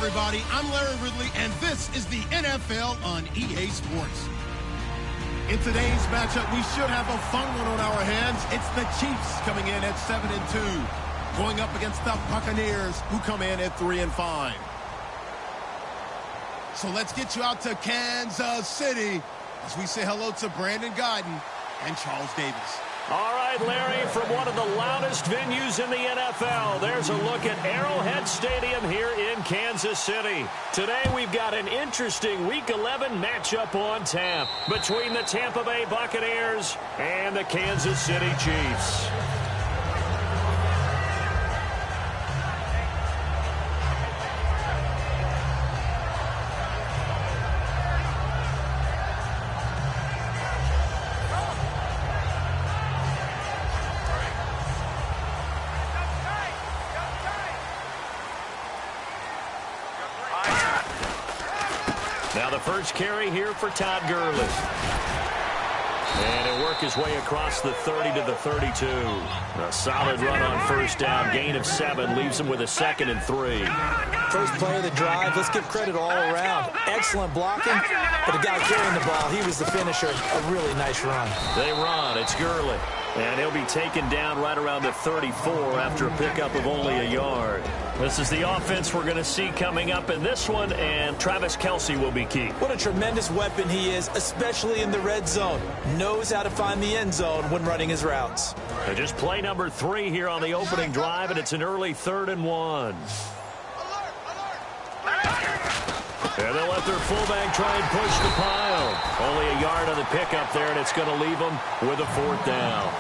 everybody. I'm Larry Ridley, and this is the NFL on EA Sports. In today's matchup, we should have a fun one on our hands. It's the Chiefs coming in at 7-2, going up against the Buccaneers, who come in at 3-5. So let's get you out to Kansas City as we say hello to Brandon Gaudin and Charles Davis. All right, Larry, from one of the loudest venues in the NFL, there's a look at Arrowhead Stadium here in Kansas City. Today, we've got an interesting Week 11 matchup on tap between the Tampa Bay Buccaneers and the Kansas City Chiefs. Now the first carry here for Todd Gurley. And he'll work his way across the 30 to the 32. A solid run on first down. Gain of 7 leaves him with a 2nd and 3. First play of the drive. Let's give credit all around. Excellent blocking, but the guy carrying the ball, he was the finisher. A really nice run. They run. It's Gurley. And he'll be taken down right around the 34 after a pickup of only a yard. This is the offense we're going to see coming up in this one, and Travis Kelce will be key. What a tremendous weapon he is, especially in the red zone. Knows how to find the end zone when running his routes. And just play number 3 here on the opening drive, and it's an early 3rd and 1. And they'll let their fullback try and push the pile. Only a yard on the pickup there, and it's going to leave them with a 4th down.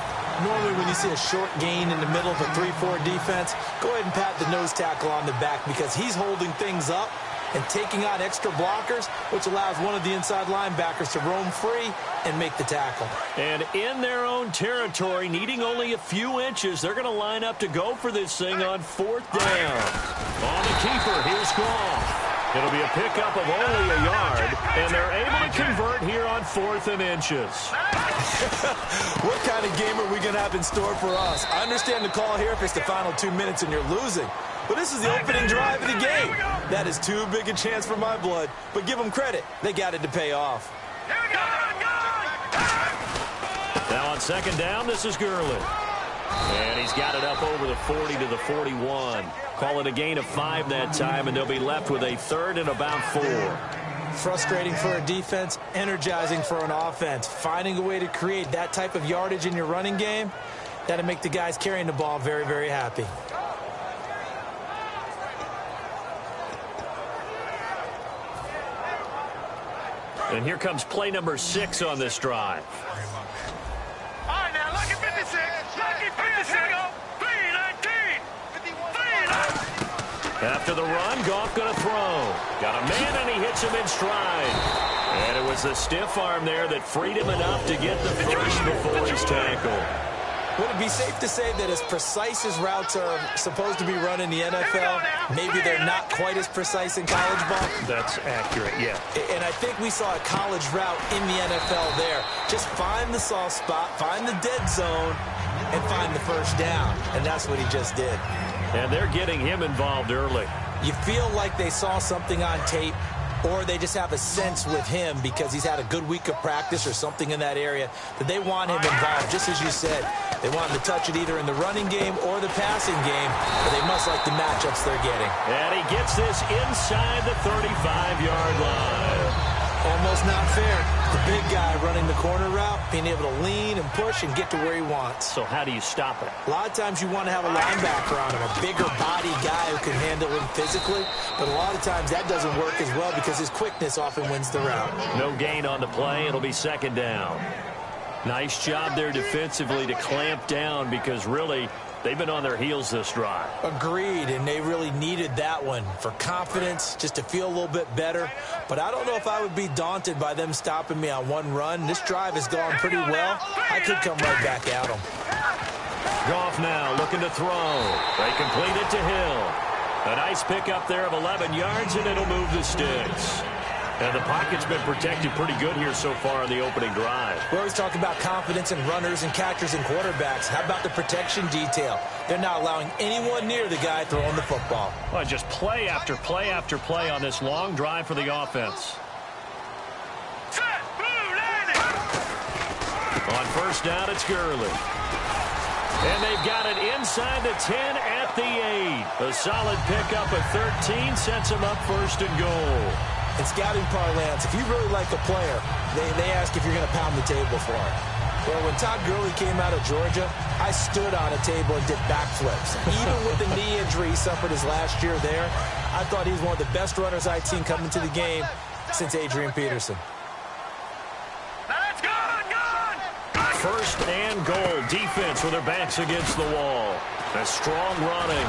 Normally when you see a short gain in the middle of a 3-4 defense, go ahead and pat the nose tackle on the back because he's holding things up and taking out extra blockers, which allows one of the inside linebackers to roam free and make the tackle. And in their own territory, needing only a few inches, they're going to line up to go for this thing on 4th down. On the keeper, here's Goff. It'll be a pickup of only a yard, and they're able to convert here on 4th and inches. What kind of game are we going to have in store for us? I understand the call here if it's the final 2 minutes and you're losing. But this is the opening drive of the game. That is too big a chance for my blood. But give them credit. They got it to pay off. Now on 2nd down, this is Gurley. And he's got it up over the 40 to the 41. Call it a gain of 5 that time, and they'll be left with a 3rd and about 4. Frustrating for a defense, energizing for an offense. Finding a way to create that type of yardage in your running game, that'll make the guys carrying the ball very, very happy. And here comes play number 6 on this drive. All right, now, lucky 56, lucky 56, 319, 319. After the run, Goff going to throw. Got a man, and he hits him in stride. And it was the stiff arm there that freed him enough to get the first before his tackle. Would it be safe to say that as precise as routes are supposed to be run in the NFL, maybe they're not quite as precise in college ball? That's accurate, yeah. And I think we saw a college route in the NFL there. Just find the soft spot, find the dead zone, and find the first down. And that's what he just did. And they're getting him involved early. You feel like they saw something on tape, or they just have a sense with him because he's had a good week of practice or something in that area that they want him involved. Just as you said, they want him to touch it either in the running game or the passing game, but they must like the matchups they're getting. And he gets this inside the 35-yard line. Almost not fair. The big guy running the corner route, being able to lean and push and get to where he wants. So how do you stop it? A lot of times you want to have a linebacker on him, a bigger body guy who can handle him physically. But a lot of times that doesn't work as well because his quickness often wins the route. No gain on the play. It'll be 2nd down. Nice job there defensively to clamp down because really they've been on their heels this drive. Agreed, and they really needed that one for confidence, just to feel a little bit better. But I don't know if I would be daunted by them stopping me on one run. This drive has gone pretty well. I could come right back at them. Goff now looking to throw. They complete it to Hill. A nice pickup there of 11 yards, and it'll move the sticks. And the pocket's been protected pretty good here so far on the opening drive. We always talk about confidence in runners and catchers and quarterbacks. How about the protection detail? They're not allowing anyone near the guy throwing the football. Well, just play after play after play on this long drive for the offense. Set, blue, landing. On first down, it's Gurley. And they've got it inside the 10 at the 8. A solid pickup of 13 sets them up first and goal. In scouting parlance, if you really like a player, they ask if you're going to pound the table for it. Well, when Todd Gurley came out of Georgia, I stood on a table and did backflips. Even with the knee injury he suffered his last year there, I thought he was one of the best runners I'd seen come into the game since Adrian Peterson. Let's go, First and goal. Defense with their backs against the wall. A strong running.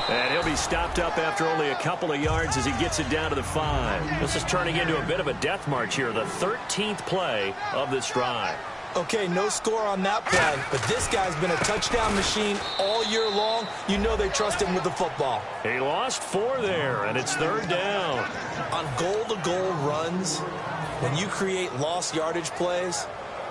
And he'll be stopped up after only a couple of yards as he gets it down to the 5. This is turning into a bit of a death march here, the 13th play of this drive. Okay, no score on that play, but this guy's been a touchdown machine all year long. You know they trust him with the football. He lost 4 there, and it's third down. On goal-to-goal runs, when you create lost yardage plays,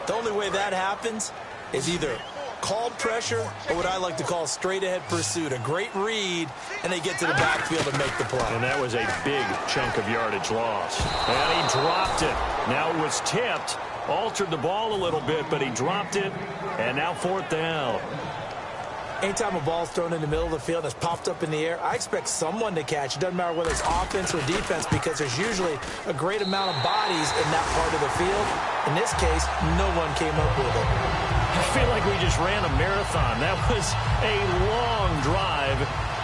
the only way that happens is either called pressure or what I like to call straight-ahead pursuit. A great read, and they get to the backfield and make the play. And that was a big chunk of yardage lost. And he dropped it. Now it was tipped, altered the ball a little bit, but he dropped it, and now fourth down. Anytime a ball's thrown in the middle of the field that's popped up in the air, I expect someone to catch. It doesn't matter whether it's offense or defense because there's usually a great amount of bodies in that part of the field. In this case, no one came up with it. I feel like we just ran a marathon. That was a long drive.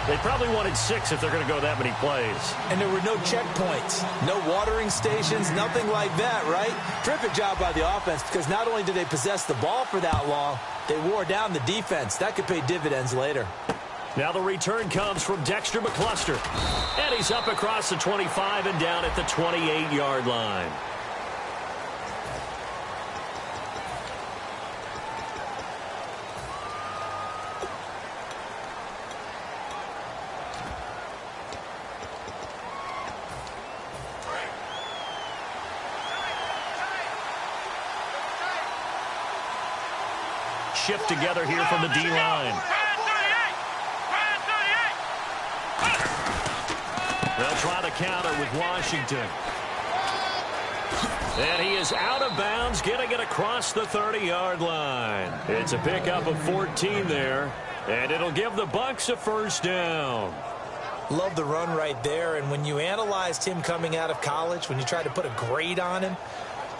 They probably wanted 6 if they're going to go that many plays. And there were no checkpoints, no watering stations, nothing like that, right? Terrific job by the offense because not only did they possess the ball for that long, they wore down the defense. That could pay dividends later. Now the return comes from Dexter McCluster. And he's up across the 25 and down at the 28-yard line. Shift together here from the D-line. They'll try the counter with Washington. And he is out of bounds, getting it across the 30-yard line. It's a pickup of 14 there, and it'll give the Bucs a first down. Love the run right there, and when you analyzed him coming out of college, when you tried to put a grade on him,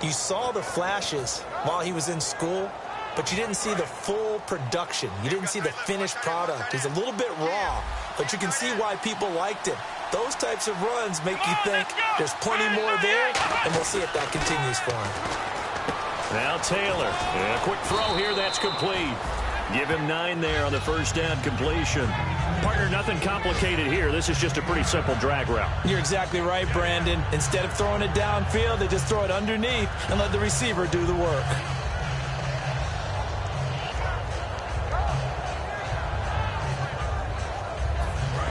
you saw the flashes while he was in school, but you didn't see the full production. You didn't see the finished product. He's a little bit raw, but you can see why people liked him. Those types of runs make you think there's plenty more there, and we'll see if that continues for him. Now Taylor, and a quick throw here, that's complete. Give him 9 there on the first down completion. Partner, nothing complicated here. This is just a pretty simple drag route. You're exactly right, Brandon. Instead of throwing it downfield, they just throw it underneath and let the receiver do the work.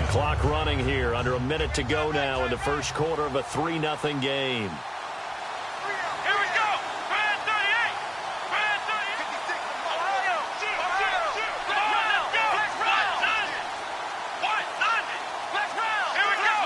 Clock running here, under a minute to go now in the first quarter of a 3-0 game. Here we go. Brand 38. Brand 38. Ohio. Let's round. What? Let's round. Here we go.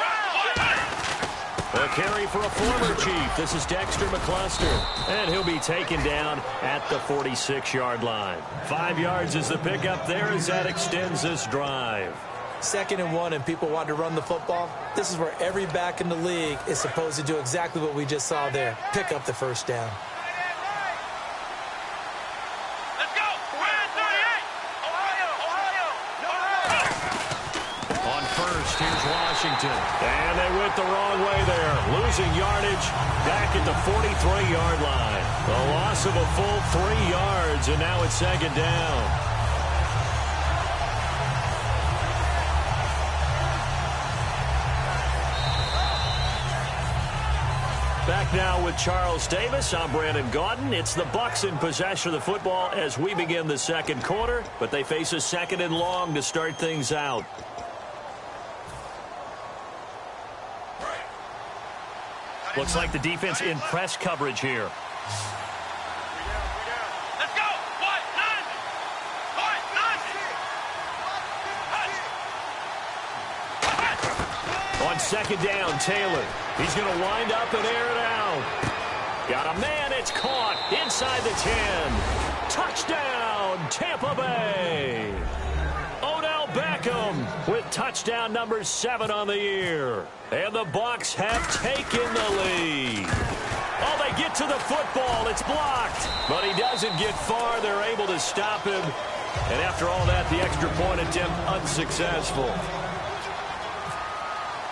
A carry for a former Chief. This is Dexter McCluster. And he'll be taken down at the 46-yard line. 5 yards is the pickup there as that extends this drive. 2nd and 1 and people want to run the football. This is where every back in the league is supposed to do exactly what we just saw there. Pick up the first down. Let's go. Brand 38. Ohio. On first, here's Washington. And they went the wrong way there. Losing yardage back at the 43-yard line. The loss of a full 3 yards, and now it's 2nd down. Back now with Charles Davis. I'm Brandon Gaudin. It's the Bucs in possession of the football as we begin the second quarter, but they face a 2nd and long to start things out. Looks like the defense in press coverage here. Let's go. What? None. What? None. On second down, Taylor. He's going to wind up and air it out. Got a man. It's caught inside the 10. Touchdown, Tampa Bay. Odell Beckham with touchdown number 7 on the year. And the Bucs have taken the lead. Oh, they get to the football. It's blocked. But he doesn't get far. They're able to stop him. And after all that, the extra point attempt unsuccessful.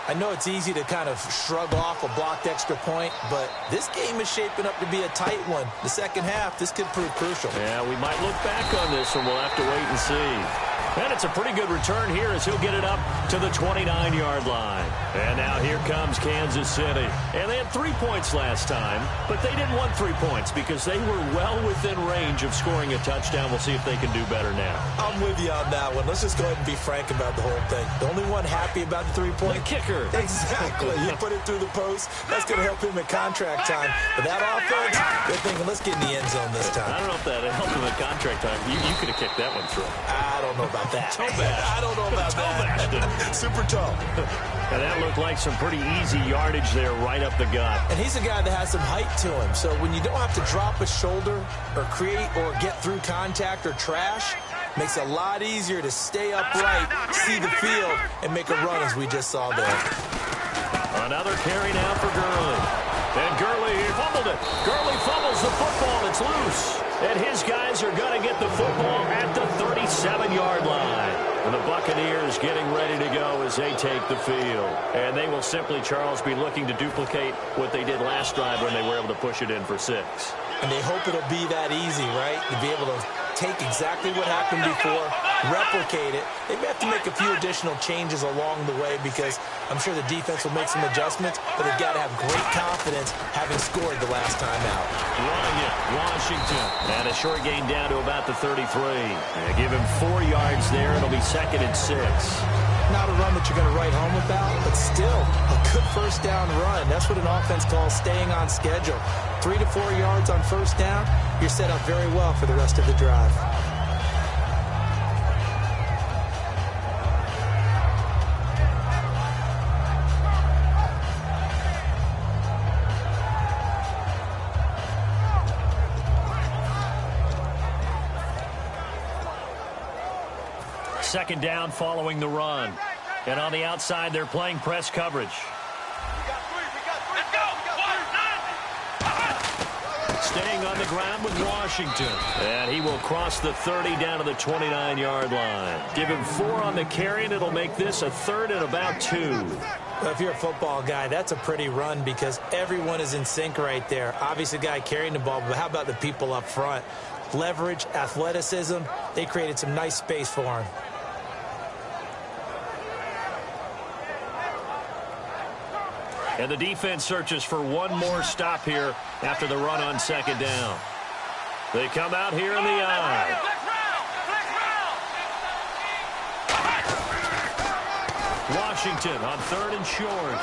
I know it's easy to kind of shrug off a blocked extra point, but this game is shaping up to be a tight one. The second half, this could prove crucial. Yeah, we might look back on this one. We'll have to wait and see. And it's a pretty good return here as he'll get it up to the 29-yard line. And now here comes Kansas City. And they had 3 points last time, but they didn't want 3 points because they were well within range of scoring a touchdown. We'll see if they can do better now. I'm with you on that one. Let's just go ahead and be frank about the whole thing. The only one happy about the 3-point? The kicker. Exactly. You put it through the post. That's going to help him at contract time. But that offense, they're thinking, let's get in the end zone this time. I don't know if that helped him at contract time. You could have kicked that one through. I don't know about that. Toe bash. I don't know about that. Super toe. And that looked like some pretty easy yardage there right up the gut. And he's a guy that has some height to him. So when you don't have to drop a shoulder or create or get through contact or trash, makes it a lot easier to stay upright, see the field, and make a run as we just saw there. Another carry now for Gurley. And Gurley, he fumbled it. Gurley fumbles the football. It's loose. And his guys are going to get the football at the 37-yard line. And the Buccaneers getting ready to go as they take the field. And they will simply, Charles, be looking to duplicate what they did last drive when they were able to push it in for 6. And they hope it'll be that easy, right? To be able to take exactly what happened before, replicate it. They may have to make a few additional changes along the way because I'm sure the defense will make some adjustments, but they've got to have great confidence having scored the last time out. Running it, Washington. And a short gain down to about the 33. And give him 4 yards there. It'll be 2nd and 6. Not a run that you're going to write home about, but still a good first down run. That's what an offense calls staying on schedule. 3 to 4 yards on first down, you're set up very well for the rest of the drive. Second down following the run. And on the outside, they're playing press coverage. Let's go. What? Staying on the ground with Washington. And he will cross the 30 down to the 29-yard line. Give him 4 on the carry, and it'll make this a 3rd and about 2. Well, if you're a football guy, that's a pretty run because everyone is in sync right there. Obviously, the guy carrying the ball, but how about the people up front? Leverage, athleticism, they created some nice space for him. And the defense searches for one more stop here after the run on second down. They come out here in the eye. Washington on 3rd and short.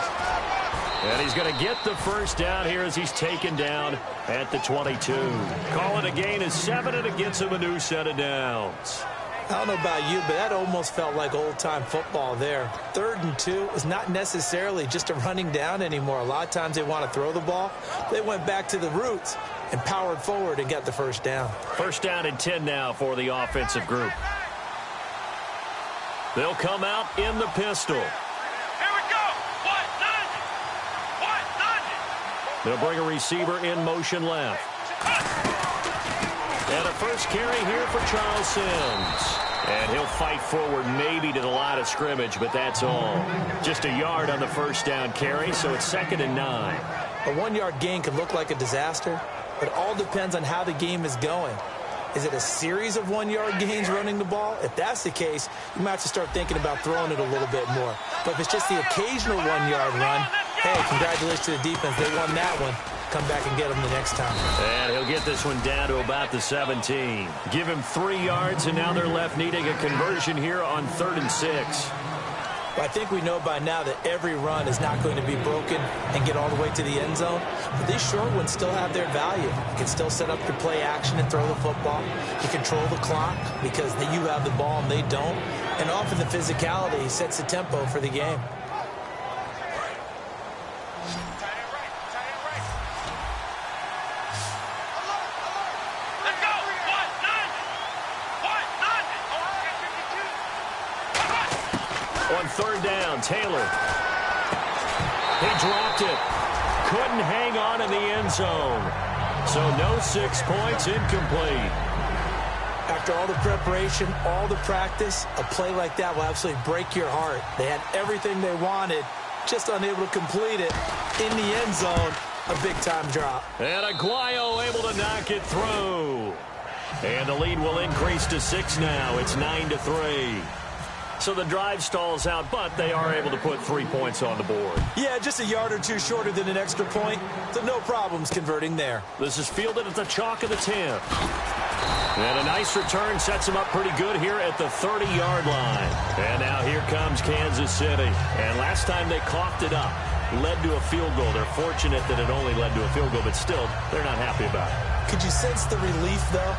And he's going to get the first down here as he's taken down at the 22. Call it a gain of 7, and it gets him a new set of downs. I don't know about you, but that almost felt like old-time football there. 3rd and 2 is not necessarily just a running down anymore. A lot of times they want to throw the ball. They went back to the roots and powered forward and got the first down. First down and 10 now for the offensive group. They'll come out in the pistol. Here we go. What? None. They'll bring a receiver in motion left. And a first carry here for Charles Sims. And he'll fight forward maybe to the line of scrimmage, but that's all. Just a yard on the first down carry, so it's 2nd and 9. A 1-yard gain could look like a disaster, but it all depends on how the game is going. Is it a series of 1-yard gains running the ball? If that's the case, you might have to start thinking about throwing it a little bit more. But if it's just the occasional 1-yard run, hey, congratulations to the defense. They won that one. Come back and get them the next time. And he'll get this one down to about the 17. Give him 3 yards, and now they're left needing a conversion here on 3rd and 6. I think we know by now that every run is not going to be broken and get all the way to the end zone. But these short ones still have their value. You can still set up your play action and throw the football. You control the clock because you have the ball and they don't. And often the physicality sets the tempo for the game. On third down, Taylor. He dropped it. Couldn't hang on in the end zone. So no 6 points, incomplete. After all the preparation, all the practice, a play like that will absolutely break your heart. They had everything they wanted, just unable to complete it. In the end zone, a big-time drop. And Aguayo able to knock it through. And the lead will increase to 6 now. It's 9-3. So the drive stalls out, but they are able to put 3 points on the board. Yeah, just a yard or two shorter than an extra point, so no problems converting there. This is fielded at the chalk of the 10. And a nice return sets them up pretty good here at the 30-yard line. And now here comes Kansas City. And last time they coughed it up, led to a field goal. They're fortunate that it only led to a field goal, but still, they're not happy about it. Could you sense the relief, though,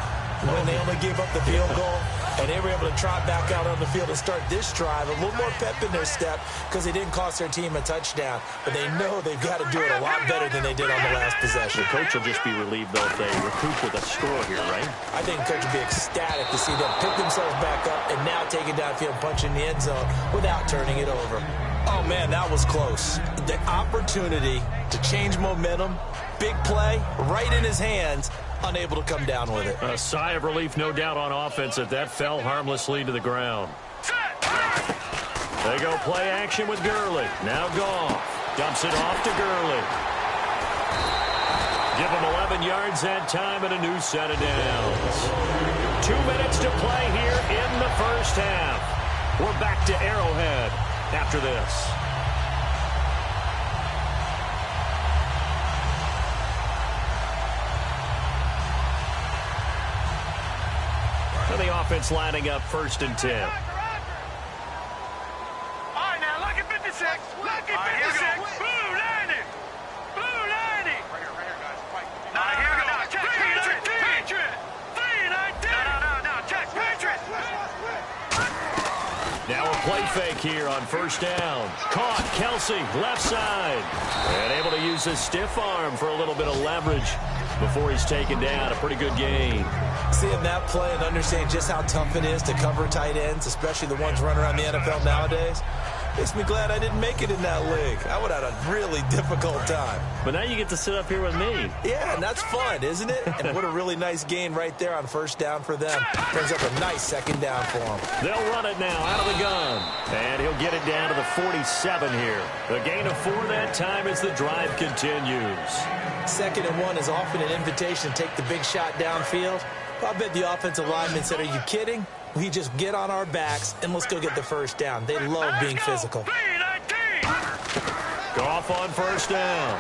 when they only gave up the field goal? And they were able to trot back out on the field and start this drive. A little more pep in their step because they didn't cost their team a touchdown. But they know they've got to do it a lot better than they did on the last possession. The coach will just be relieved, though, if they recoup with a score here, right? I think the coach will be ecstatic to see them pick themselves back up and now take it downfield and punch in the end zone without turning it over. Oh, man, that was close. The opportunity to change momentum, big play, right in his hands, unable to come down with it. A sigh of relief, no doubt, on offense that fell harmlessly to the ground. They go play action with Gurley. Now Goff dumps it off to Gurley. Give him 11 yards that time and a new set of downs. 2 minutes to play here in the first half. We're back to Arrowhead after this. The offense lining up 1st and 10. All right, now look at 56. Look at 56. Blue 90. Blue 90. Right here, guys. Now, here we go. Check. Patriot. 319. No. Check. Patriot. Now a play fake here on 1st down. Caught. Kelsey, left side. And able to use his stiff arm for a little bit of leverage before he's taken down. A pretty good gain. Seeing that play and understanding just how tough it is to cover tight ends, especially the ones running around the NFL nowadays, makes me glad I didn't make it in that league. I would have had a really difficult time. But now you get to sit up here with me. Yeah, and that's fun, isn't it? And what a really nice gain right there on 1st down for them. Brings up a nice 2nd down for them. They'll run it now out of the gun. And he'll get it down to the 47 here. A gain of 4 that time as the drive continues. 2nd and 1 is often an invitation to take the big shot downfield. I bet the offensive lineman said, are you kidding? We just get on our backs and let's go get the 1st down. They love being physical. Goff on 1st down.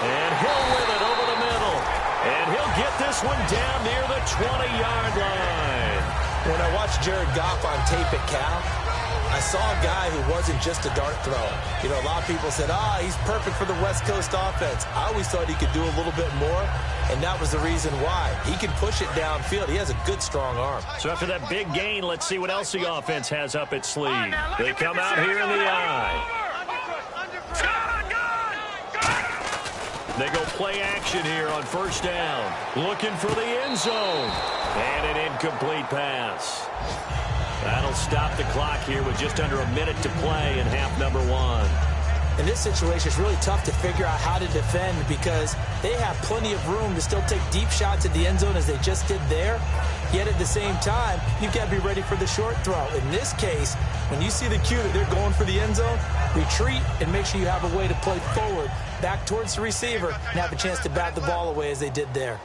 And Hill with it over the middle. And he'll get this one down near the 20-yard line. When I watched Jared Goff on tape at Cal, I saw a guy who wasn't just a dart thrower. You know, a lot of people said, he's perfect for the West Coast offense. I always thought he could do a little bit more, and that was the reason why. He can push it downfield. He has a good, strong arm. So after that big gain, let's see what else the offense has up its sleeve. They come out here in the eye. They go play action here on 1st down. Looking for the end zone. And an incomplete pass. That'll stop the clock here with just under a minute to play in half number 1. In this situation, it's really tough to figure out how to defend because they have plenty of room to still take deep shots at the end zone as they just did there. Yet at the same time, you've got to be ready for the short throw. In this case, when you see the cue that they're going for the end zone, retreat and make sure you have a way to play forward, back towards the receiver, and have a chance to bat the ball away as they did there.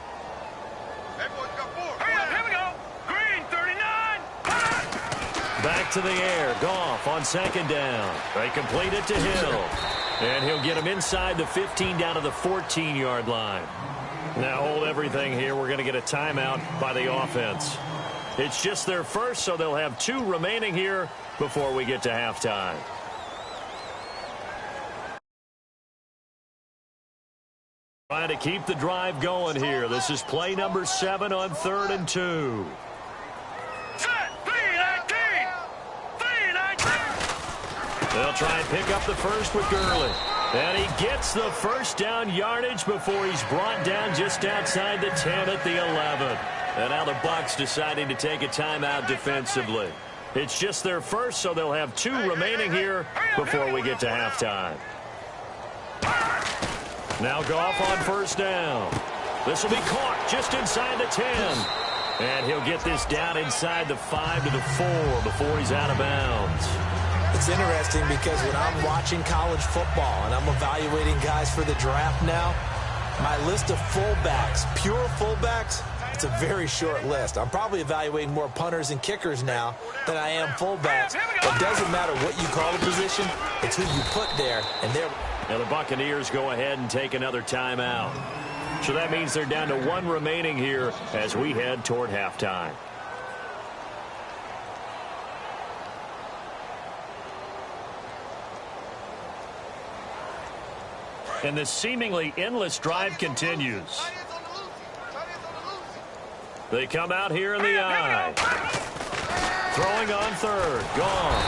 Back to the air. Goff on 2nd down. They complete it to Hill. And he'll get him inside the 15 down to the 14-yard line. Now hold everything here. We're going to get a timeout by the offense. It's just their first, so they'll have 2 remaining here before we get to halftime. Trying to keep the drive going here. This is play number 7 on 3rd and 2. They'll try and pick up the first with Gurley. And he gets the first down yardage before he's brought down just outside the 10 at the 11. And now the Bucs deciding to take a timeout defensively. It's just their first, so they'll have 2 remaining here before we get to halftime. Now Goff on first down. This will be caught just inside the 10. And he'll get this down inside the 5 to the 4 before he's out of bounds. It's interesting because when I'm watching college football and I'm evaluating guys for the draft now, my list of fullbacks, pure fullbacks, it's a very short list. I'm probably evaluating more punters and kickers now than I am fullbacks. It doesn't matter what you call the position. It's who you put there. Now the Buccaneers go ahead and take another timeout. So that means they're down to 1 remaining here as we head toward halftime. And this seemingly endless drive continues. They come out here in the I. Throwing on 3rd. Gone.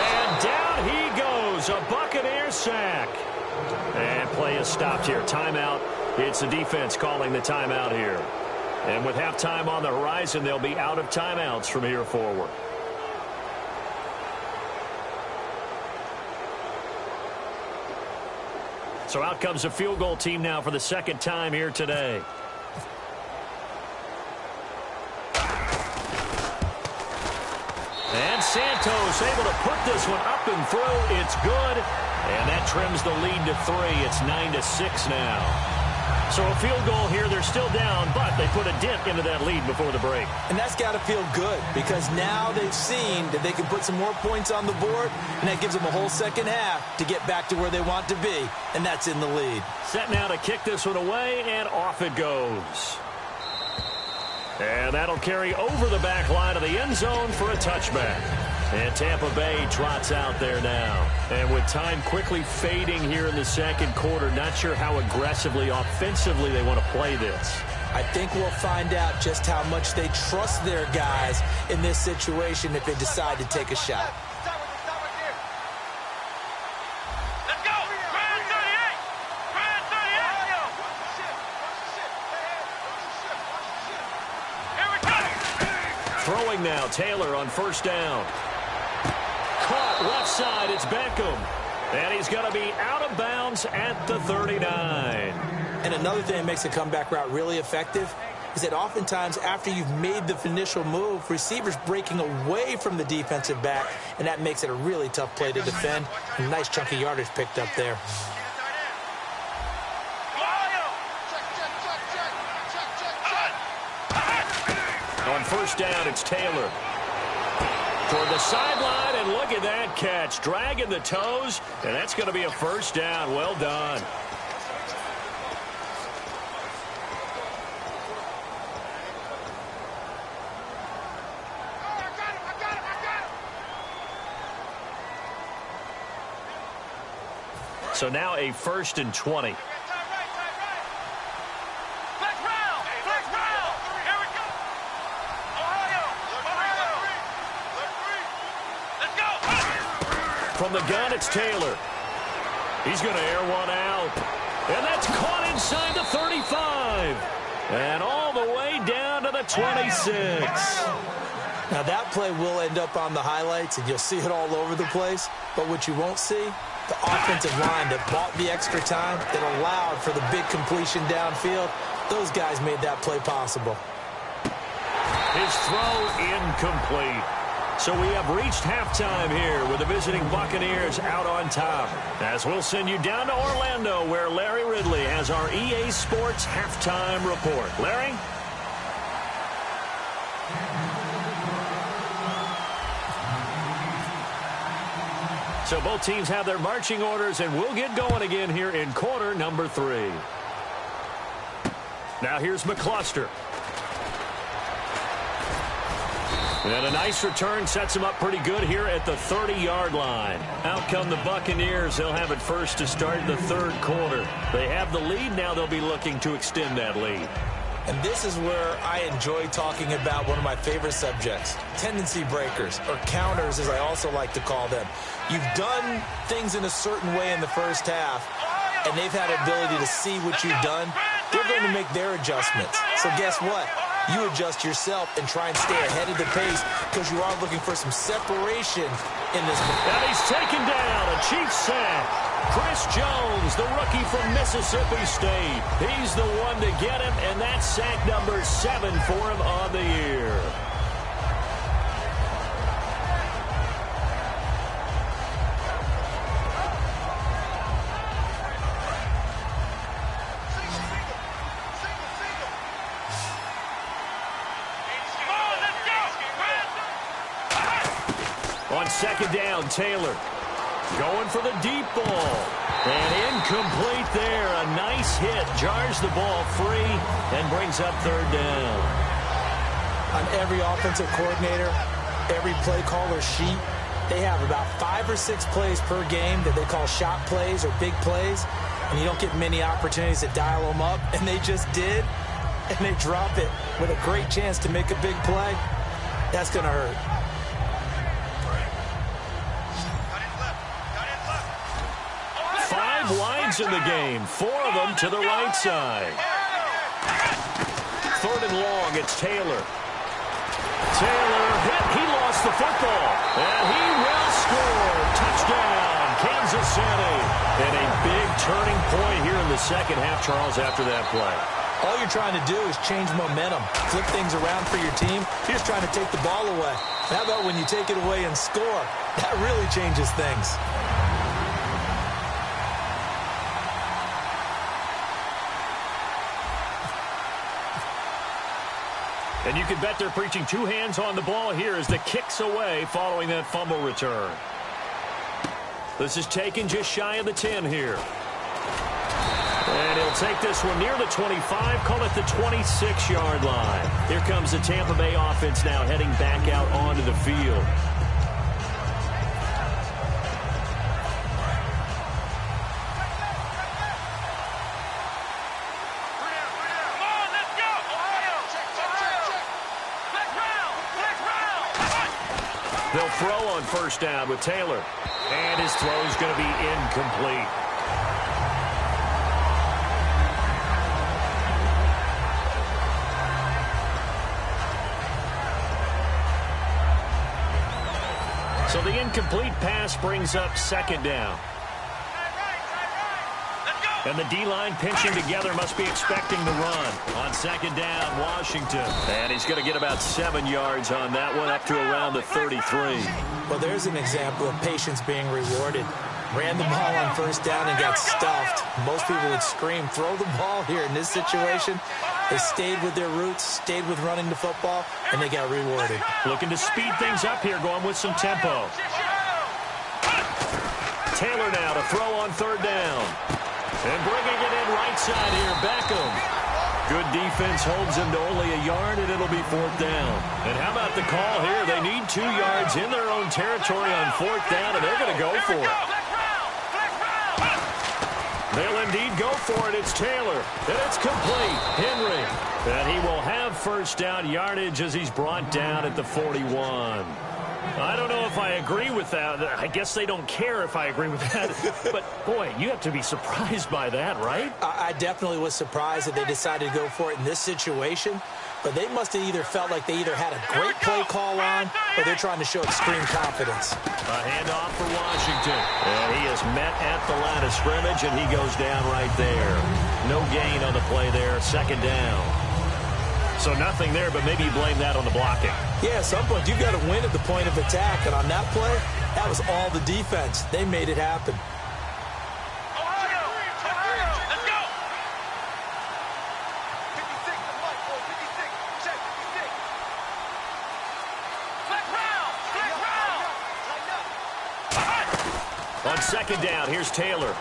And down he goes. A Buccaneer sack. And play is stopped here. Timeout. It's the defense calling the timeout here. And with halftime on the horizon, they'll be out of timeouts from here forward. So out comes a field goal team now for the 2nd time here today. And Santos able to put this one up and through. It's good. And that trims the lead to 3. It's 9-6 now. So a field goal here. They're still down, but they put a dent into that lead before the break. And that's got to feel good because now they've seen that they can put some more points on the board, and that gives them a whole second half to get back to where they want to be, and that's in the lead. Set now to kick this one away, and off it goes. And that'll carry over the back line of the end zone for a touchback. And Tampa Bay trots out there now. And with time quickly fading here in the 2nd quarter, not sure how aggressively, offensively they want to play this. I think we'll find out just how much they trust their guys in this situation if they decide to take a shot. Let's go! Brand 38! Brand 38! Here we go! Throwing now, Taylor on first down. Caught left side, it's Beckham. And he's going to be out of bounds at the 39. And another thing that makes a comeback route really effective is that oftentimes after you've made the initial move, receivers breaking away from the defensive back, and that makes it a really tough play to defend. A nice chunky yardage picked up there. On first down, it's Taylor. Toward the sideline, and look at that catch. Dragging the toes, and that's going to be a first down. Well done. So now a 1st and 20. From the gun, it's Taylor. He's going to air one out. And that's caught inside the 35. And all the way down to the 26. Now, that play will end up on the highlights, and you'll see it all over the place. But what you won't see, the offensive line that bought the extra time, that allowed for the big completion downfield, those guys made that play possible. His throw incomplete. So we have reached halftime here with the visiting Buccaneers out on top. As we'll send you down to Orlando where Larry Ridley has our EA Sports halftime report. Larry? So both teams have their marching orders, and we'll get going again here in quarter number 3. Now here's McCluster. And a nice return sets him up pretty good here at the 30-yard line. Out come the Buccaneers. They'll have it first to start the third quarter. They have the lead. Now they'll be looking to extend that lead. And this is where I enjoy talking about one of my favorite subjects, tendency breakers, or counters as I also like to call them. You've done things in a certain way in the first half, and they've had the ability to see what you've done. They're going to make their adjustments. So guess what? You adjust yourself and try and stay ahead of the pace because you are looking for some separation in this. And he's taken down, a Chiefs sack. Chris Jones, the rookie from Mississippi State. He's the one to get him, and that's sack number 7 for him on the year. On second down, Taylor going for the deep ball. And incomplete there. A nice hit. Jars the ball free and brings up third down. On every offensive coordinator, every play caller sheet, they have about 5 or 6 plays per game that they call shot plays or big plays. And you don't get many opportunities to dial them up. And they just did. And they drop it with a great chance to make a big play. That's going to hurt. Wides in the game, 4 of them to the right side. Third and long, it's Taylor. Taylor hit, he lost the football, and he will score. Touchdown, Kansas City. And a big turning point here in the second half, Charles, after that play. All you're trying to do is change momentum, flip things around for your team. You're just trying to take the ball away. How about when you take it away and score? That really changes things. And you can bet they're preaching 2 hands on the ball here as the kick's away following that fumble return. This is taken just shy of the 10 here. And he'll take this one near the 25, call it the 26-yard line. Here comes the Tampa Bay offense now heading back out onto the field. They'll throw on first down with Taylor. And his throw is going to be incomplete. So the incomplete pass brings up second down. And the D-line pinching together must be expecting the run. On second down, Washington. And he's going to get about 7 yards on that one, up to around the 33. Well, there's an example of patience being rewarded. Ran the ball on first down and got stuffed. Most people would scream, throw the ball here. In this situation, they stayed with their roots, stayed with running the football, and they got rewarded. Looking to speed things up here, going with some tempo. Taylor now to throw on third down. And bringing it in right side here, Beckham. Good defense holds him to only a yard, and it'll be fourth down. And how about the call here? They need 2 yards in their own territory on fourth down, and they're going to go for it. They'll indeed go for it. It's Taylor, and it's complete. Henry, and he will have first down yardage as he's brought down at the 41. I don't know if I agree with that. I guess they don't care if I agree with that. But, boy, you have to be surprised by that, right? I definitely was surprised that they decided to go for it in this situation. But they must have either felt like they either had a great play call on or they're trying to show extreme confidence. A handoff for Washington. And he is met at the line of scrimmage, and he goes down right there. No gain on the play there. Second down. So nothing there, but maybe you blame that on the blocking. Yeah, at some point, you've got to win at the point of attack. And on that play, that was all the defense. They made it happen. On second down, here's Taylor.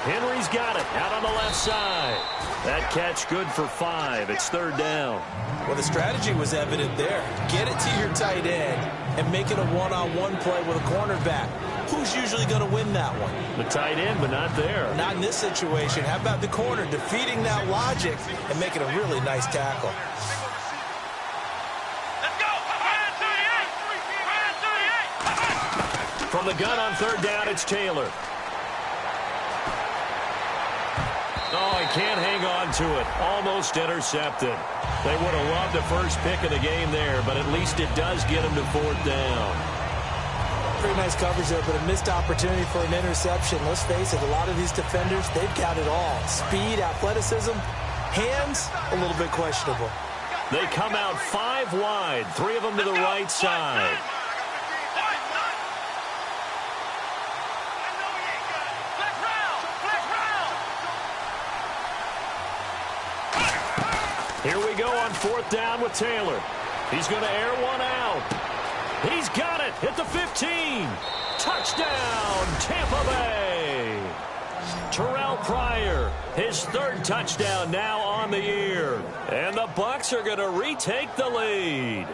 Henry's got it out on the left side. That catch good for 5. It's 3rd down. Well, the strategy was evident there. Get it to your tight end and make it a one-on-one play with a cornerback. Who's usually going to win that one? The tight end, but not there. Not in this situation. How about the corner defeating that logic and making a really nice tackle? Let's go. From the gun on 3rd down, it's Taylor. Oh, he can't hang on to it. Almost intercepted. They would have loved the first pick of the game there, but at least it does get him to 4th down. Pretty nice coverage there, but a missed opportunity for an interception. Let's face it, a lot of these defenders, they've got it all. Speed, athleticism, hands, a little bit questionable. They come out 5 wide, 3 of them to the right side. Here we go on 4th down with Taylor. He's going to air one out. He's got it at the 15. Touchdown, Tampa Bay. Terrell Pryor, his 3rd touchdown now on the year. And the Bucs are going to retake the lead.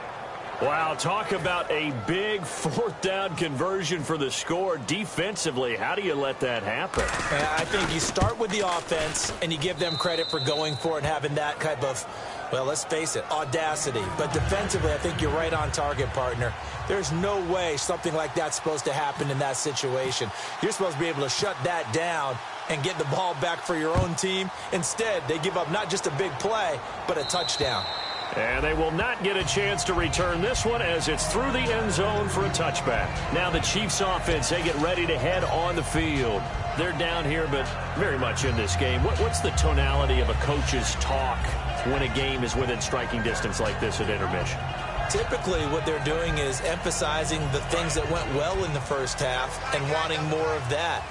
Wow, talk about a big 4th down conversion for the score. Defensively, how do you let that happen? I think you start with the offense, and you give them credit for going for it and having that type of, well, let's face it, audacity. But defensively, I think you're right on target, partner. There's no way something like that's supposed to happen in that situation. You're supposed to be able to shut that down and get the ball back for your own team. Instead, they give up not just a big play, but a touchdown. And they will not get a chance to return this one as it's through the end zone for a touchback. Now the Chiefs offense, they get ready to head on the field. They're down here, but very much in this game. What's the tonality of a coach's talk when a game is within striking distance like this at intermission? Typically, what they're doing is emphasizing the things that went well in the first half and wanting more of that.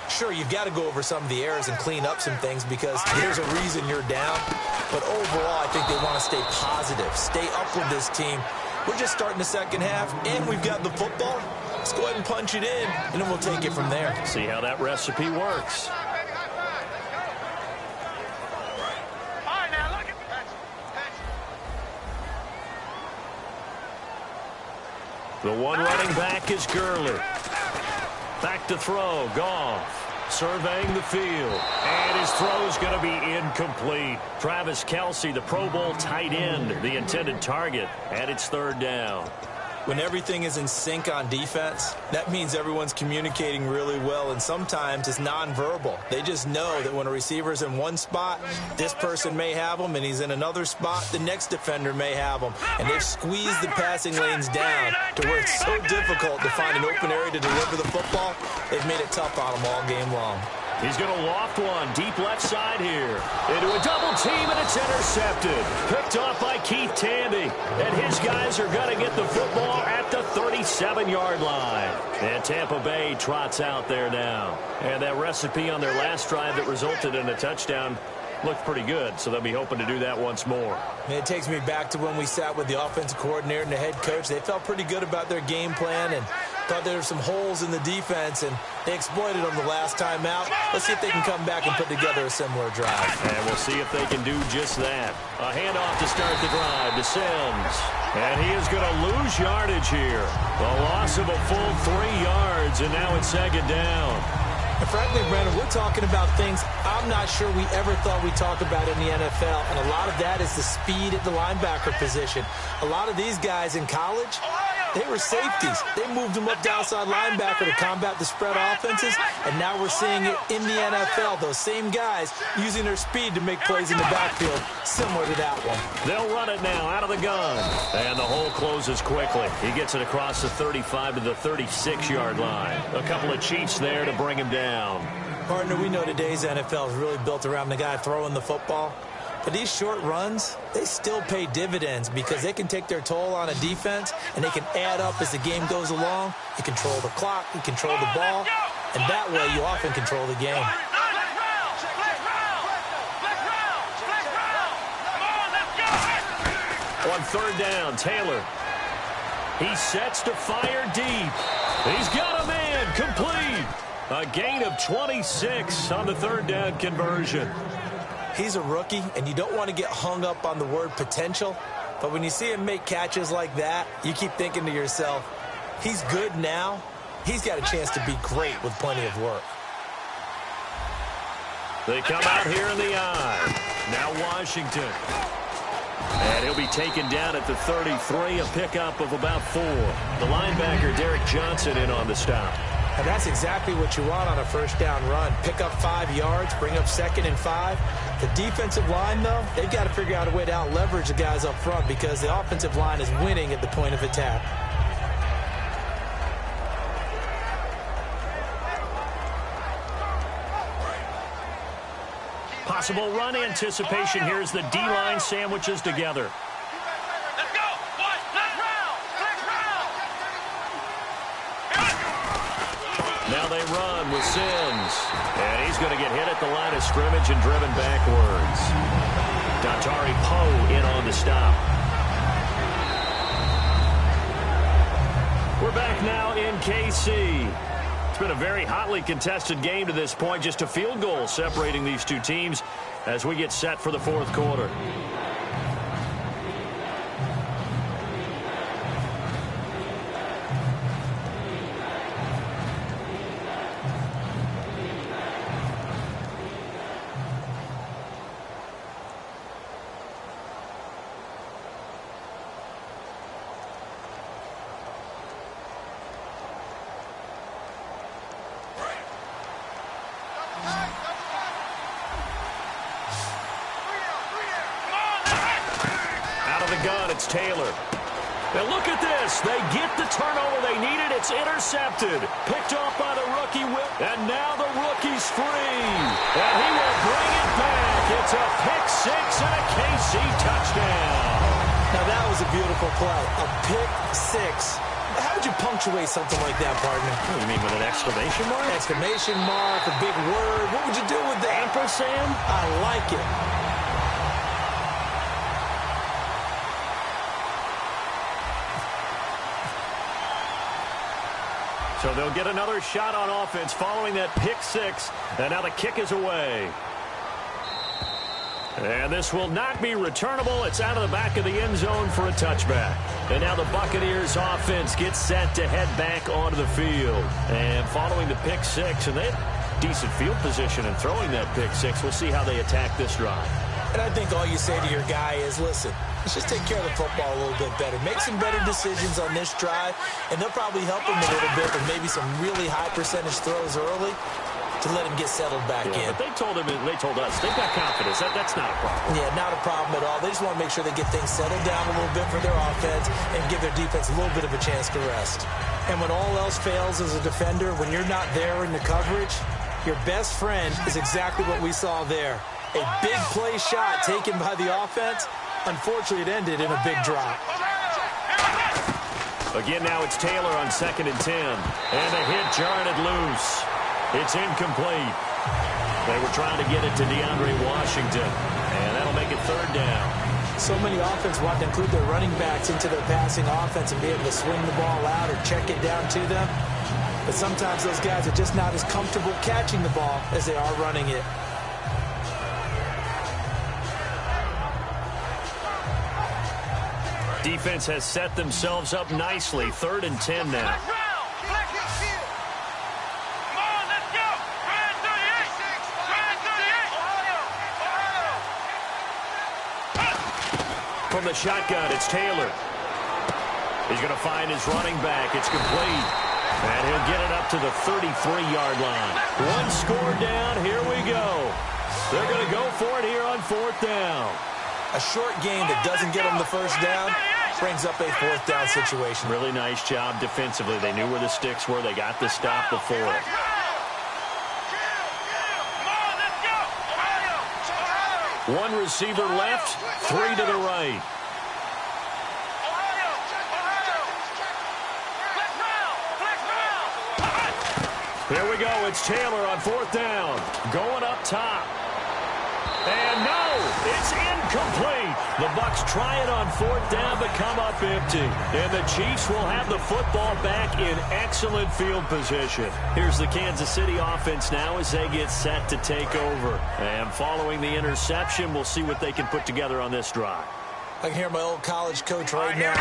Sure, you've got to go over some of the errors and clean up some things because there's a reason you're down. But overall, I think they want to stay positive, stay up with this team. We're just starting the second half, and we've got the football. Let's go ahead and punch it in, and then we'll take it from there. See how that recipe works. The one running back is Gurley. Back to throw, Goff. Surveying the field. And his throw's going to be incomplete. Travis Kelce, the Pro Bowl tight end, the intended target, and it's 3rd down. When everything is in sync on defense, that means everyone's communicating really well, and sometimes it's nonverbal. They just know that when a receiver's in one spot, this person may have him, and he's in another spot, the next defender may have him. And they've squeezed the passing lanes down to where it's so difficult to find an open area to deliver the football. They've made it tough on them all game long. He's going to loft one deep left side here. Into a double team, and it's intercepted. Picked off by Keith Tandy. And his guys are going to get the football at the 37-yard line. And Tampa Bay trots out there now. And that recipe on their last drive that resulted in a touchdown looked pretty good, so they'll be hoping to do that once more. And it takes me back to when we sat with the offensive coordinator and the head coach. They felt pretty good about their game plan and thought there were some holes in the defense, and they exploited them the last time out. Let's see if they can come back and put together a similar drive. And we'll see if they can do just that. A handoff to start the drive to Sims. And he is going to lose yardage here. The loss of a full 3 yards, and now it's 2nd down. And frankly, Brandon, we're talking about things I'm not sure we ever thought we'd talk about in the NFL, and a lot of that is the speed at the linebacker position. A lot of these guys in college, they were safeties. They moved them up to outside linebacker to combat the spread offenses, and now we're seeing it in the NFL. Those same guys using their speed to make plays in the backfield, similar to that one. They'll run it now out of the gun, and the hole closes quickly. He gets it across the 35 to the 36-yard line. A couple of Chiefs there to bring him down. Partner, we know today's NFL is really built around the guy throwing the football. But these short runs, they still pay dividends because they can take their toll on a defense, and they can add up as the game goes along. You control the clock, you control the ball, and that way you often control the game. On 3rd down, Taylor. He sets to fire deep. He's got a man complete. A gain of 26 on the third down conversion. He's a rookie, and you don't want to get hung up on the word potential. But when you see him make catches like that, you keep thinking to yourself, he's good now. He's got a chance to be great with plenty of work. They come out here in the eye. Now Washington. And he'll be taken down at the 33, a pickup of about 4. The linebacker, Derek Johnson, in on the stop. And that's exactly what you want on a first down run. Pick up 5 yards, bring up 2nd and 5. The defensive line, though, they've got to figure out a way to out-leverage the guys up front because the offensive line is winning at the point of attack. Possible run anticipation here as the D-line sandwiches together. Let's go. Next round. Now they run with Sims. And he's going to get hit at the line of scrimmage and driven backwards. Dontari Poe in on the stop. We're back now in KC. It's been a very hotly contested game to this point. Just a field goal separating these two teams as we get set for the fourth quarter. It's Taylor. Now look at this. They get the turnover they needed. It's intercepted. Picked off by the rookie. And now the rookie's free. And he will bring it back. It's a pick 6 and a KC touchdown. Now that was a beautiful play. A pick 6. How would you punctuate something like that, partner? What do you mean, with an exclamation mark? Exclamation mark, a big word. What would you do with that? Ampersand? I like it. So they'll get another shot on offense following that pick 6. And now the kick is away. And this will not be returnable. It's out of the back of the end zone for a touchback. And now the Buccaneers offense gets set to head back onto the field. And following the pick 6, and they have decent field position in throwing that pick 6. We'll see how they attack this drive. And I think all you say to your guy is, listen, let's just take care of the football a little bit better. Make some better decisions on this drive, and they'll probably help him a little bit with maybe some really high percentage throws early to let him get settled back in. But they told us, they've got confidence. That's not a problem. Yeah, not a problem at all. They just want to make sure they get things settled down a little bit for their offense and give their defense a little bit of a chance to rest. And when all else fails as a defender, when you're not there in the coverage, your best friend is exactly what we saw there. A big play shot taken by the offense. Unfortunately, it ended in a big drop. Again, now it's Taylor on 2nd and 10. And a hit jarred it loose. It's incomplete. They were trying to get it to DeAndre Washington. And that'll make it 3rd down. So many offenses want to include their running backs into their passing offense and be able to swing the ball out or check it down to them. But sometimes those guys are just not as comfortable catching the ball as they are running it. Defense has set themselves up nicely. 3rd and 10 now. From the shotgun, it's Taylor. He's going to find his running back. It's complete. And he'll get it up to the 33-yard line. 1 score down. Here we go. They're going to go for it here on 4th down. A short game that doesn't get them the first down brings up a 4th down situation. Really nice job defensively. They knew where the sticks were. They got the stop before it. One receiver left, 3 to the right. Here we go. It's Taylor on 4th down. Going up top. And no, it's incomplete. The Bucs try it on 4th down, but come up empty. And the Chiefs will have the football back in excellent field position. Here's the Kansas City offense now as they get set to take over. And following the interception, we'll see what they can put together on this drive. I can hear my old college coach right now.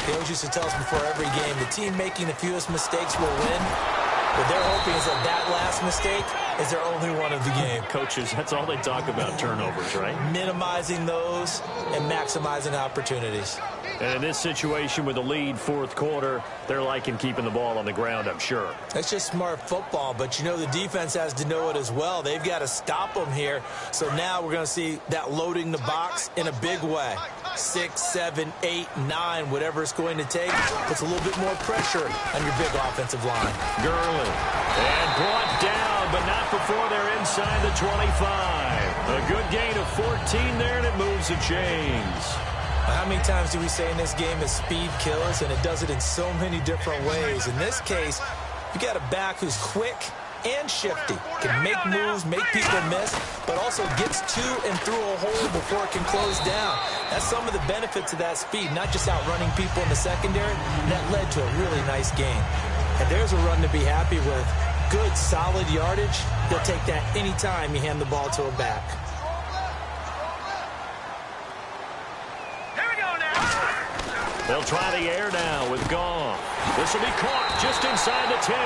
He always used to tell us before every game, the team making the fewest mistakes will win. What they're hoping is that last mistake is their only one of the game. Coaches, that's all they talk about, turnovers, right? Minimizing those and maximizing opportunities. And in this situation with the lead 4th quarter, they're liking keeping the ball on the ground, I'm sure. That's just smart football, but you know the defense has to know it as well. They've got to stop them here. So now we're going to see that loading the box in a big way. 6, 7, 8, 9, whatever it's going to take, puts a little bit more pressure on your big offensive line. Gurley, and brought down, but not before they're inside the 25. A good gain of 14 there, and it moves the chains. How many times do we say in this game that speed kills, and it does it in so many different ways? In this case, you got a back who's quick and shifty, can make moves, make people miss, but also gets to and through a hole before it can close down. That's some of the benefits of that speed, not just outrunning people in the secondary. That led to a really nice game. And there's a run to be happy with. Good, solid yardage. They'll take that anytime you hand the ball to a back. They'll try the air now with Goff. This will be caught just inside the 10.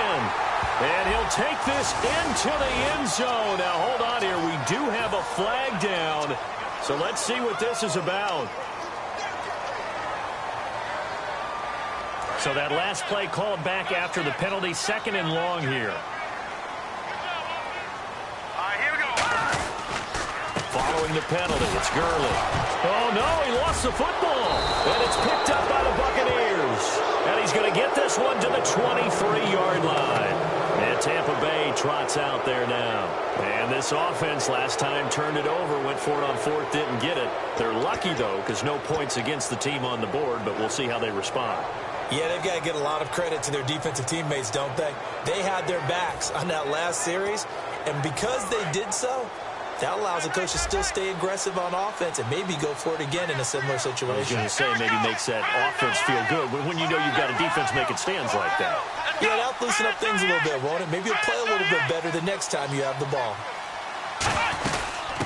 And he'll take this into the end zone. Now, hold on here. We do have a flag down. So let's see what this is about. So that last play called back after the penalty. 2nd and long here. Following the penalty, it's Gurley. Oh, no, he lost the football. And it's picked up by the Buccaneers. And he's going to get this one to the 23-yard line. And Tampa Bay trots out there now. And this offense last time turned it over, went for it on 4th, didn't get it. They're lucky, though, because no points against the team on the board, but we'll see how they respond. Yeah, they've got to get a lot of credit to their defensive teammates, don't they? They had their backs on that last series, and because they did so, that allows the coach to still stay aggressive on offense and maybe go for it again in a similar situation. I was going to say maybe makes that offense feel good when you know you've got a defense making stands like that. Yeah, that'll loosen up things a little bit, won't it? Maybe you'll play a little bit better the next time you have the ball.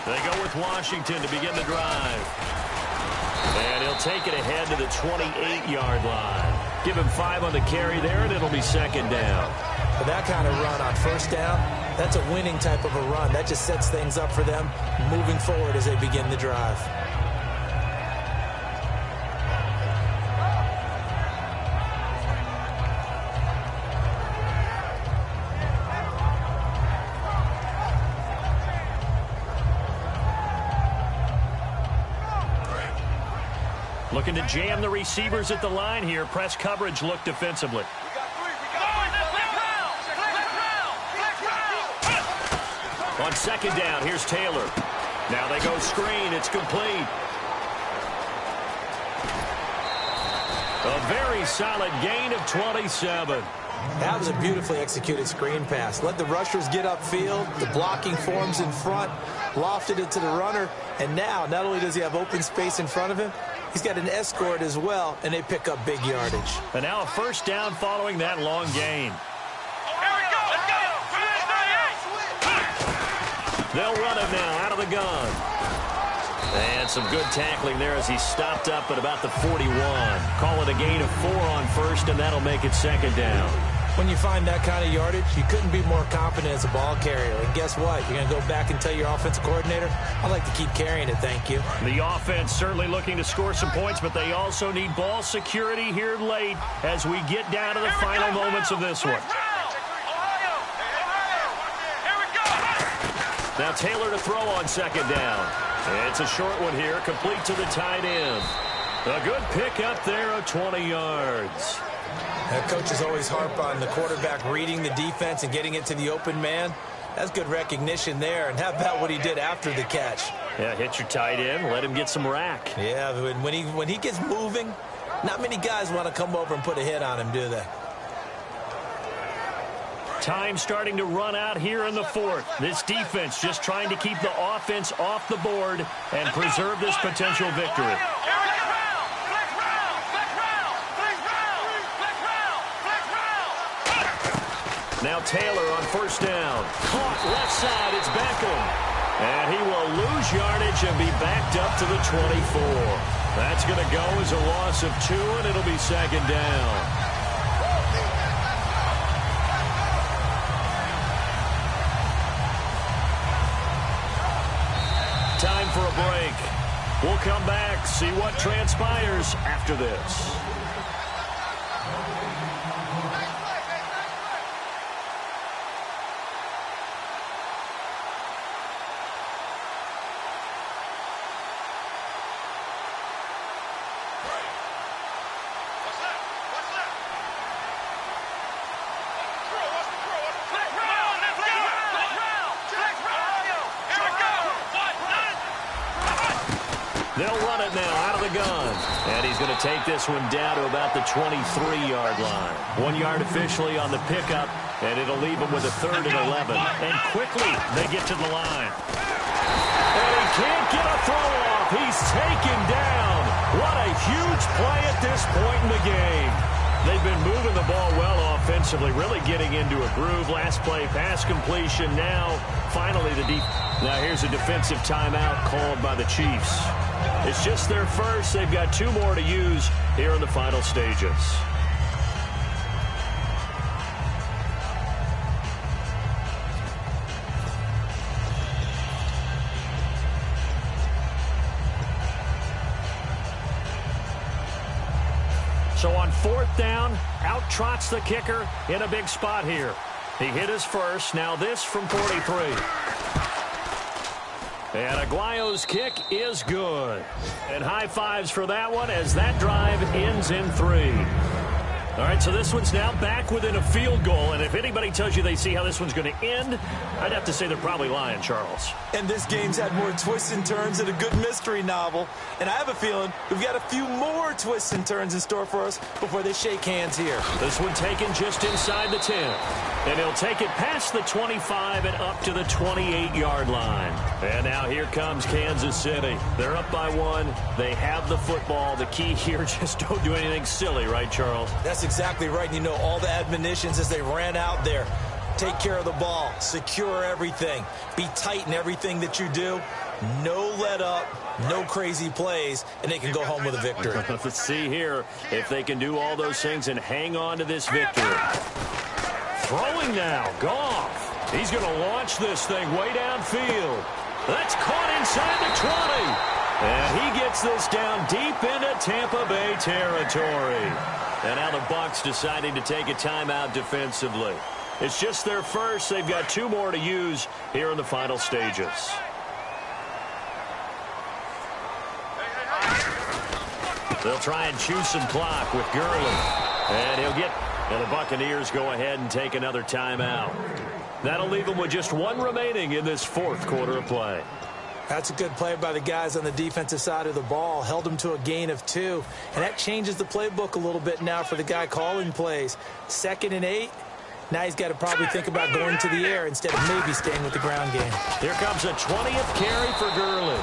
They go with Washington to begin the drive. And he'll take it ahead to the 28-yard line. Give him 5 on the carry there, and it'll be 2nd down. But that kind of run on 1st down, that's a winning type of a run. That just sets things up for them moving forward as they begin the drive. Looking to jam the receivers at the line here. Press coverage look defensively. On 2nd down, here's Taylor. Now they go screen. It's complete. A very solid gain of 27. That was a beautifully executed screen pass. Let the rushers get upfield. The blocking forms in front. Lofted it to the runner. And now, not only does he have open space in front of him, he's got an escort as well, and they pick up big yardage. And now a 1st down following that long gain. They'll run him now out of the gun. And some good tackling there as he stopped up at about the 41. Call it a gain of 4 on 1st, and that'll make it 2nd down. When you find that kind of yardage, you couldn't be more confident as a ball carrier. And guess what? You're going to go back and tell your offensive coordinator, I'd like to keep carrying it, thank you. The offense certainly looking to score some points, but they also need ball security here late as we get down to the final moments of this one. Now Taylor to throw on 2nd down. It's a short one here, complete to the tight end. A good pick up there of 20 yards. Coaches always harp on the quarterback reading the defense and getting it to the open man. That's good recognition there. And how about what he did after the catch? Yeah, hit your tight end, let him get some rack. Yeah, when he gets moving, not many guys want to come over and put a hit on him, do they? Time starting to run out here in the fourth. This defense just trying to keep the offense off the board and preserve this potential victory. Now Taylor on first down. Caught left side. It's Beckham. And he will lose yardage and be backed up to the 24. That's going to go as a loss of 2, and it'll be second down. Time for a break. We'll come back, see what transpires after this. They'll run it now out of the gun. And he's going to take this one down to about the 23-yard line. 1 yard officially on the pickup, and it'll leave him with a 3rd and 11. And quickly, they get to the line. And he can't get a throw off. He's taken down. What a huge play at this point in the game. They've been moving the ball well offensively, really getting into a groove. Last play, pass completion. Now, finally, Now, here's a defensive timeout called by the Chiefs. It's just their first. They've got 2 more to use here in the final stages. So on 4th down, out trots the kicker in a big spot here. He hit his first. Now this from 43. And Aguayo's kick is good. And high fives for that one as that drive ends in 3. All right, so this one's now back within a field goal. And if anybody tells you they see how this one's going to end, I'd have to say they're probably lying, Charles. And this game's had more twists and turns than a good mystery novel. And I have a feeling we've got a few more twists and turns in store for us before they shake hands here. This one taken just inside the 10. And he'll take it past the 25 and up to the 28-yard line. And now here comes Kansas City. They're up by 1. They have the football. The key here, just don't do anything silly, right, Charles? That's exactly right. You know, all the admonitions as they ran out there. Take care of the ball. Secure everything. Be tight in everything that you do. No let up. No crazy plays. And they can go home with a victory. Let's see here if they can do all those things and hang on to this victory. Throwing now. Goff. He's going to launch this thing way downfield. That's caught inside the 20. And he gets this down deep into Tampa Bay territory. And now the Bucs deciding to take a timeout defensively. It's just their first. They've got 2 more to use here in the final stages. They'll try and chew some clock with Gurley. And he'll get... And the Buccaneers go ahead and take another timeout. That'll leave them with just 1 remaining in this 4th quarter of play. That's a good play by the guys on the defensive side of the ball. Held them to a gain of 2. And that changes the playbook a little bit now for the guy calling plays. 2nd and 8. Now he's got to probably think about going to the air instead of maybe staying with the ground game. Here comes a 20th carry for Gurley.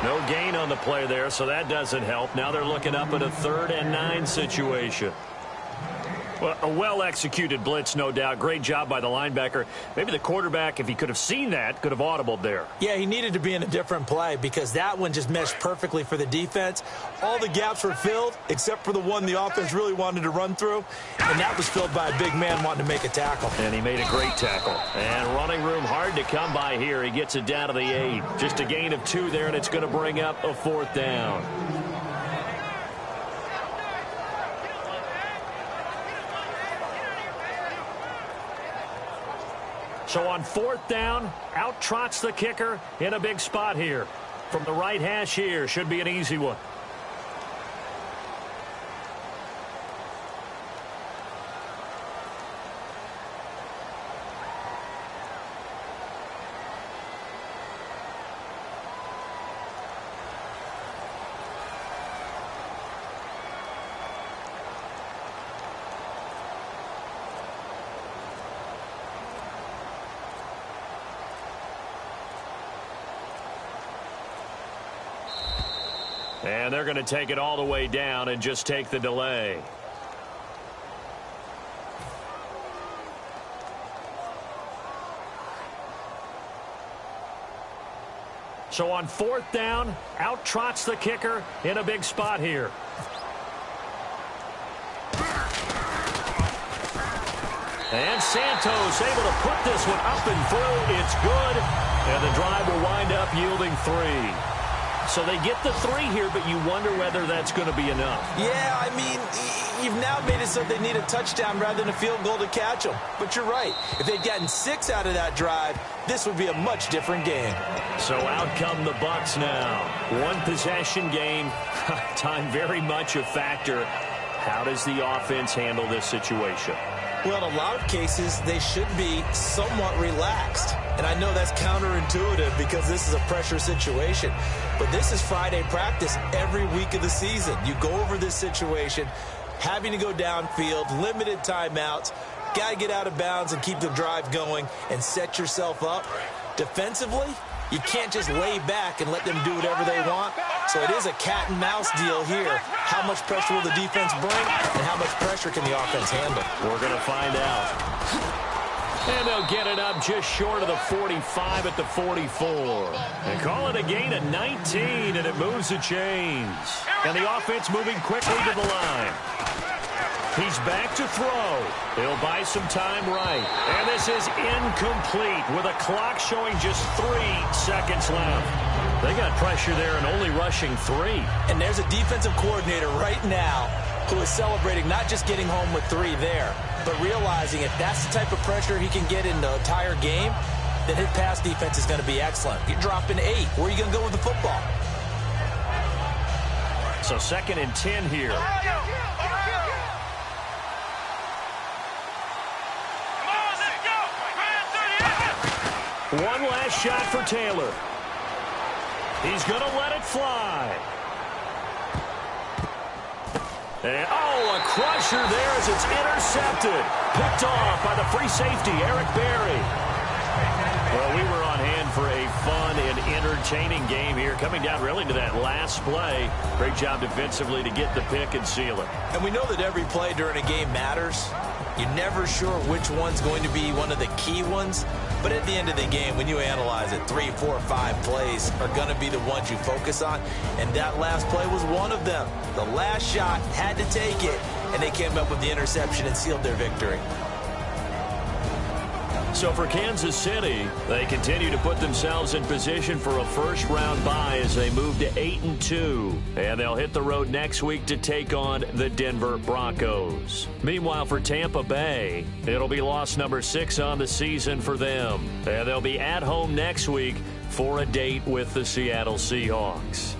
No gain on the play there, so that doesn't help. Now they're looking up at a 3rd and 9 situation. Well, a well-executed blitz, no doubt. Great job by the linebacker. Maybe the quarterback, if he could have seen that, could have audibled there. Yeah, he needed to be in a different play because that one just meshed perfectly for the defense. All the gaps were filled except for the one the offense really wanted to run through, and that was filled by a big man wanting to make a tackle. And he made a great tackle. And running room hard to come by here. He gets it down to the 8. Just a gain of 2 there, and it's going to bring up a 4th down. So on 4th down, out trots the kicker in a big spot here. From the right hash here, should be an easy one. And they're going to take it all the way down and just take the delay. So on 4th down, out trots the kicker in a big spot here. And Santos able to put this one up and through. It's good. And the drive will wind up yielding 3. So they get the 3 here, but you wonder whether that's going to be enough. Yeah, I mean, you've now made it so they need a touchdown rather than a field goal to catch them. But you're right. If they'd gotten 6 out of that drive, this would be a much different game. So out come the Bucs now. 1 possession game. Time very much a factor. How does the offense handle this situation? Well, in a lot of cases, they should be somewhat relaxed. And I know that's counterintuitive because this is a pressure situation. But this is Friday practice every week of the season. You go over this situation, having to go downfield, limited timeouts, got to get out of bounds and keep the drive going and set yourself up. Defensively, you can't just lay back and let them do whatever they want. So it is a cat and mouse deal here. How much pressure will the defense bring and how much pressure can the offense handle? We're going to find out. And they'll get it up just short of the 45 at the 44. They call it a gain of 19, and it moves the chains. And the offense moving quickly to the line. He's back to throw. He'll buy some time right. And this is incomplete with a clock showing just 3 seconds left. They got pressure there and only rushing 3. And there's a defensive coordinator right now who is celebrating not just getting home with 3 there, but realizing if that's the type of pressure he can get in the entire game, then his pass defense is going to be excellent. You're dropping 8. Where are you going to go with the football? So 2nd and 10 here. One last shot for Taylor. He's going to let it fly. And, a crusher there as it's intercepted. Picked off by the free safety, Eric Berry. Well, we were on hand for a fun and entertaining game here, coming down really to that last play. Great job defensively to get the pick and seal it. And we know that every play during a game matters. You're never sure which one's going to be one of the key ones. But at the end of the game, when you analyze it, 3, 4, 5 plays are going to be the ones you focus on. And that last play was one of them. The last shot had to take it, and they came up with the interception and sealed their victory. So for Kansas City, they continue to put themselves in position for a first-round bye as they move to 8-2. And they'll hit the road next week to take on the Denver Broncos. Meanwhile, for Tampa Bay, it'll be loss number 6 on the season for them. And they'll be at home next week for a date with the Seattle Seahawks.